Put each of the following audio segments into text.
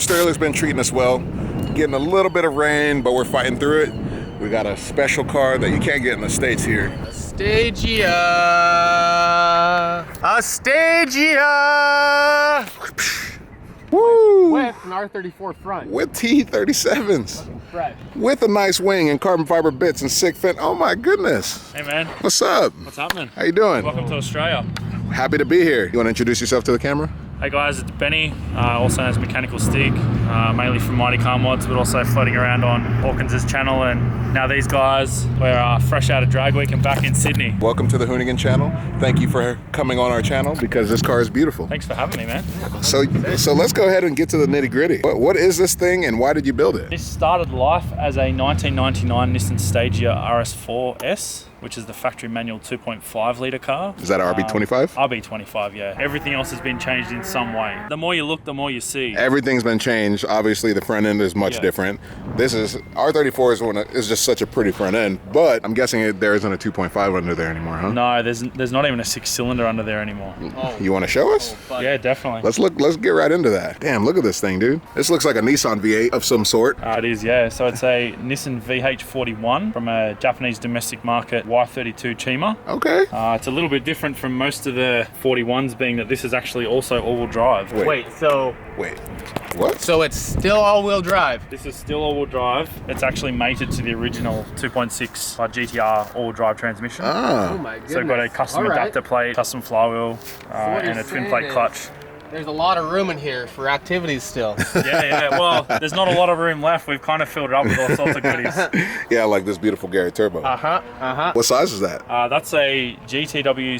Australia's been treating us well. Getting a little bit of rain, but we're fighting through it. We got a special car that you can't get in the States here. A Stagea. A Stagea. Woo! With an R34 front. With T37s. Fresh. With a nice wing and carbon fiber bits and sick fit. Oh my goodness. Hey man. What's up? What's happening? How you doing? Welcome to Australia. Happy to be here. You want to introduce yourself to the camera? Hey guys, it's Benny, also known as Mechanical Stig, mainly from Mighty Car Mods, but also floating around on Hawkins' channel. And now these guys, we're fresh out of drag week and back in Sydney. Welcome to the Hoonigan channel. Thank you for coming on our channel because this car is beautiful. Thanks for having me, man. So let's go ahead and get to the nitty gritty. What is this thing and why did you build it? This started life as a 1999 Nissan Stagea RS4S, which is the factory manual 2.5 litre car. Is that an RB25? RB25, yeah. Everything else has been changed in some way. The more you look, the more you see. Everything's been changed. Obviously, the front end is much different. This is, R34 is just such a pretty front end, but I'm guessing there isn't a 2.5 under there anymore, huh? No, there's not even a 6-cylinder under there anymore. Oh. You want to show us? Oh, yeah, definitely. Let's get right into that. Damn, look at this thing, dude. This looks like a Nissan V8 of some sort. It is, yeah. So it's a Nissan VH41 from a Japanese domestic market Y32 Chima. Okay. It's a little bit different from most of the 41s, being that this is actually also all-wheel drive. Wait, what? So it's still all-wheel drive? This is still all-wheel drive. It's actually mated to the original 2.6 GTR all-wheel drive transmission. Oh my goodness. So we've got a custom adapter plate, custom flywheel, and a twin plate clutch. There's a lot of room in here for activities still. Yeah. Well, there's not a lot of room left. We've kind of filled it up with all sorts of goodies. Yeah, like this beautiful Garrett Turbo. What size is that? That's a GTW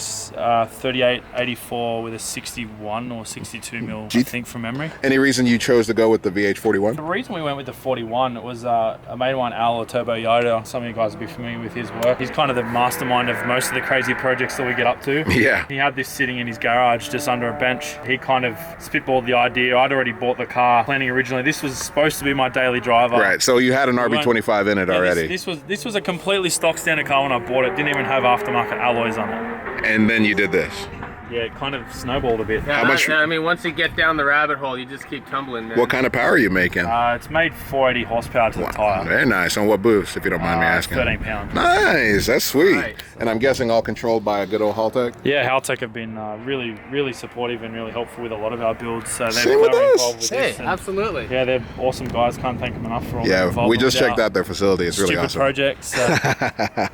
3884 with a 61 or 62 mil, I think, from memory. Any reason you chose to go with the VH41? The reason we went with the 41 was a mate of mine, Al, or Turbo Yoda. Some of you guys will be familiar with his work. He's kind of the mastermind of most of the crazy projects that we get up to. Yeah. He had this sitting in his garage just under a bench. He kind of spitballed the idea. I'd already bought the car, planning originally. This was supposed to be my daily driver. Right, so you had an RB25 in it already. This was a completely stock standard car when I bought it. Didn't even have aftermarket alloys on it. And then you did this. Yeah, it kind of snowballed a bit. Yeah, How much? I mean, once you get down the rabbit hole, you just keep tumbling, man. What kind of power are you making? It's made 480 horsepower to the tire. Very nice. On what boost, if you don't mind me asking? 13 pounds. Nice, that's sweet. Nice. And I'm guessing all controlled by a good old Haltech? Yeah, Haltech have been really supportive and really helpful with a lot of our builds. So they're Same with very us. involved with Hey, this. And absolutely. yeah, they're awesome guys. Can't thank them enough for all their Yeah, involvement we just with checked our out their facility. It's really stupid awesome. projects. So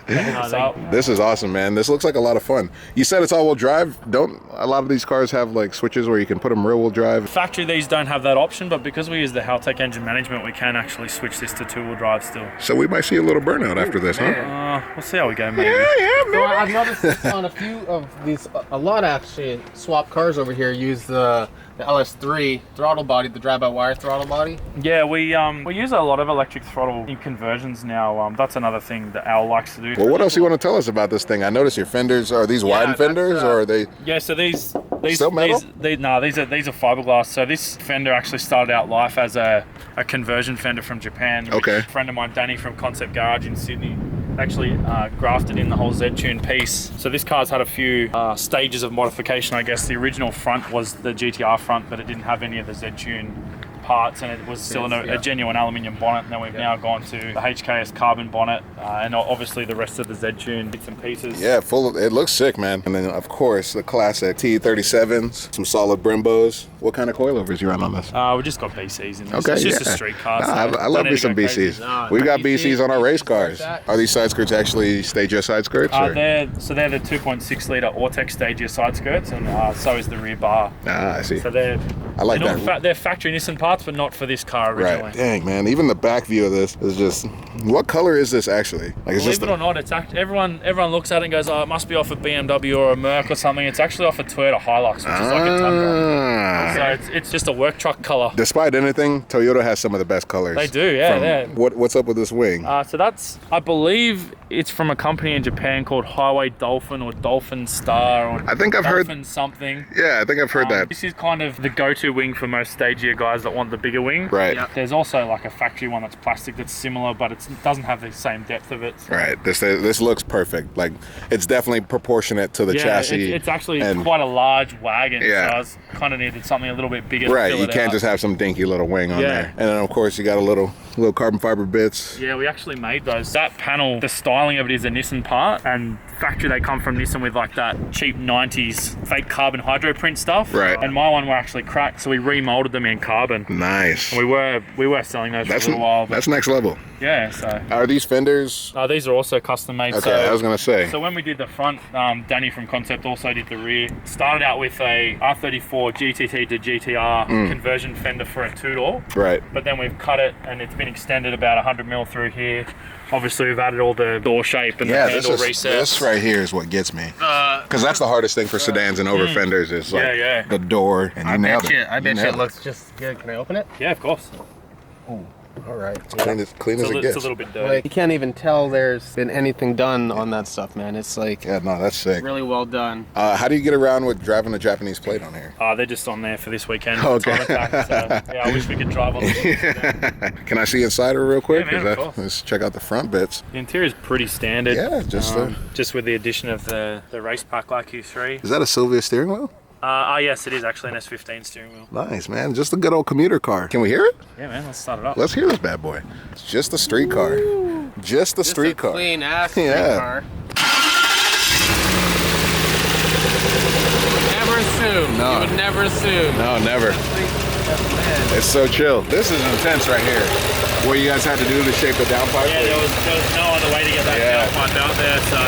hit us up. This is awesome, man. This looks like a lot of fun. You said it's all-wheel drive. Don't a lot of these cars have like switches where you can put them rear-wheel drive? Factory, these don't have that option, but because we use the Haltech engine management, we can actually switch this to two-wheel drive still. So we might see a little burnout after this, huh? We'll see how we go, maybe. Yeah, So I've noticed on a few of these, a lot actually, swap cars over here use the LS3 throttle body, the drive-by-wire throttle body. Yeah, we use a lot of electric throttle in conversions now. That's another thing that Al likes to do. Well, what else you want to tell us about this thing? I noticed your fenders. Are these wide fenders or are they? Yeah, so these Still metal? these are fiberglass. So this fender actually started out life as a conversion fender from Japan. Okay. A friend of mine, Danny from Concept Garage in Sydney, actually grafted in the whole Z-Tune piece. So this car's had a few stages of modification, I guess. The original front was the GTR front, but it didn't have any of the Z-Tune parts, and it was still a genuine aluminium bonnet. And then we've now gone to the HKS carbon bonnet, and obviously the rest of the Z-Tune bits and pieces. Yeah, it looks sick, man. And then of course the classic T37s, some solid Brembos. What kind of coilovers you run on this? We just got BCs in this. Okay, It's just a street car. I love me some BCs. We've got BCs on our race cars. Are these side skirts actually Stagea side skirts? They're the 2.6 litre Autex Stagea side skirts, and so is the rear bar. I see. So I like that. They're factory Nissan parts, but not for this car originally. Right. Dang, man. Even the back view of this is just. What color is this actually? Like, Believe it or not, it's everyone looks at it and goes, "Oh, it must be off a BMW or a Merc or something." It's actually off a Toyota Hilux, which is like a Tundra. So it's just a work truck color. Despite anything, Toyota has some of the best colors. They do, yeah. What's up with this wing? So I believe it's from a company in Japan called Highway Dolphin or Dolphin Star or I think I've heard something. Yeah, I think I've heard that. This is kind of the go-to wing for most Stagea guys that want the bigger wing. Right. Yep. There's also like a factory one that's plastic that's similar, but it doesn't have the same depth of it. So. Right. This looks perfect. Like, it's definitely proportionate to the chassis. It's actually quite a large wagon. Yeah. So I was kind of needed something something a little bit bigger. To Right, fill you it can't out. just have some dinky little wing on Yeah. there. And then of course you got a little carbon fiber bits. Yeah, we actually made those. That panel, the styling of it is a Nissan part, and factory they come from Nissan with like that cheap 90s fake carbon hydro print stuff. Right. And my one were actually cracked, so we remolded them in carbon. Nice. We were selling those for a little while. But That's next level. yeah, so. Are these fenders? These are also custom made. Okay, So, I was gonna say. so when we did the front, Danny from Concept also did the rear. Started out with a R34 GTT to GTR conversion fender for a 2-door. Right. But then we've cut it and it's been extended about 100 mil through here. Obviously we've added all the door shape and the handle recess. This right here is what gets me. Because that's the hardest thing for sedans and over fenders is like yeah. the door. And you nailed it. I bet you it nailed looks just good. Can I open it? Yeah, of course. All right. Clean as it It's gets. a little bit dirty. Like, you can't even tell there's been anything done on that stuff, man. It's like Yeah, no, that's sick. really well done. How do you get around with driving a Japanese plate on here? They're just on there for this weekend. Okay. Time attack, so, yeah, I wish we could drive on them. Can I see inside her real quick? Yeah, man, Is of course. Let's check out the front bits. The interior is pretty standard. Yeah, just with the addition of the race pack like Q3. Is that a Sylvia steering wheel? Yes, it is actually an S15 steering wheel. Nice, man. Just a good old commuter car. Can we hear it? Yeah, man, let's start it up. Let's hear this bad boy. It's just a street car. Just a street car. Clean ass street Yeah. car. Never assume. No. You would never assume. No, never. Man. It's so chill. This is intense right here. What you guys had to do to shape the downpipe? Yeah, there was no other way to get that Yeah. downpipe out there, so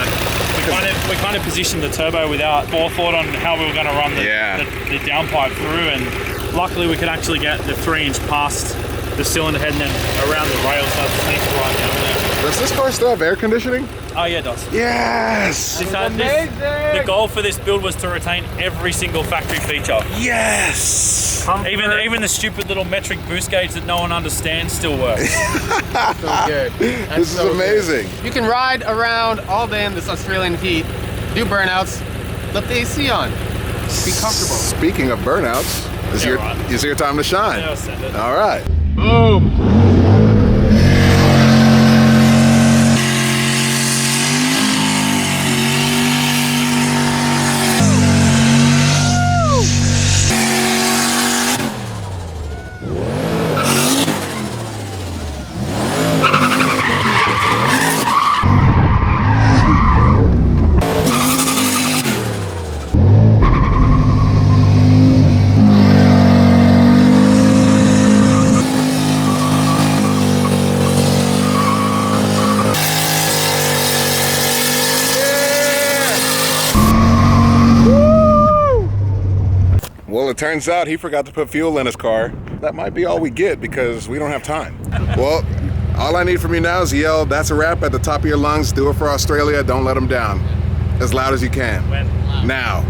we kind of positioned the turbo without forethought on how we were going to run the downpipe through, and luckily we could actually get the 3-inch past the cylinder head and then around the rail, so it sneaks right down there. Does this car still have air conditioning? Oh yeah, it does. Yes! The goal for this build was to retain every single factory feature. Yes! Even the stupid little metric boost gauge that no one understands still works. So good. That's This is so amazing. good. You can ride around all day in this Australian heat, do burnouts, let the AC on, be comfortable. Speaking of burnouts, is your time to shine. Yeah, I'll send it. All right. Boom. Well, it turns out he forgot to put fuel in his car. That might be all we get because we don't have time. Well, all I need from you now is yell, "That's a wrap" at the top of your lungs. Do it for Australia. Don't let them down. As loud as you can. When? Now.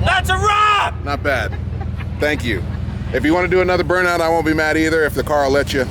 That's a wrap! Not bad. Thank you. If you want to do another burnout, I won't be mad either if the car will let you.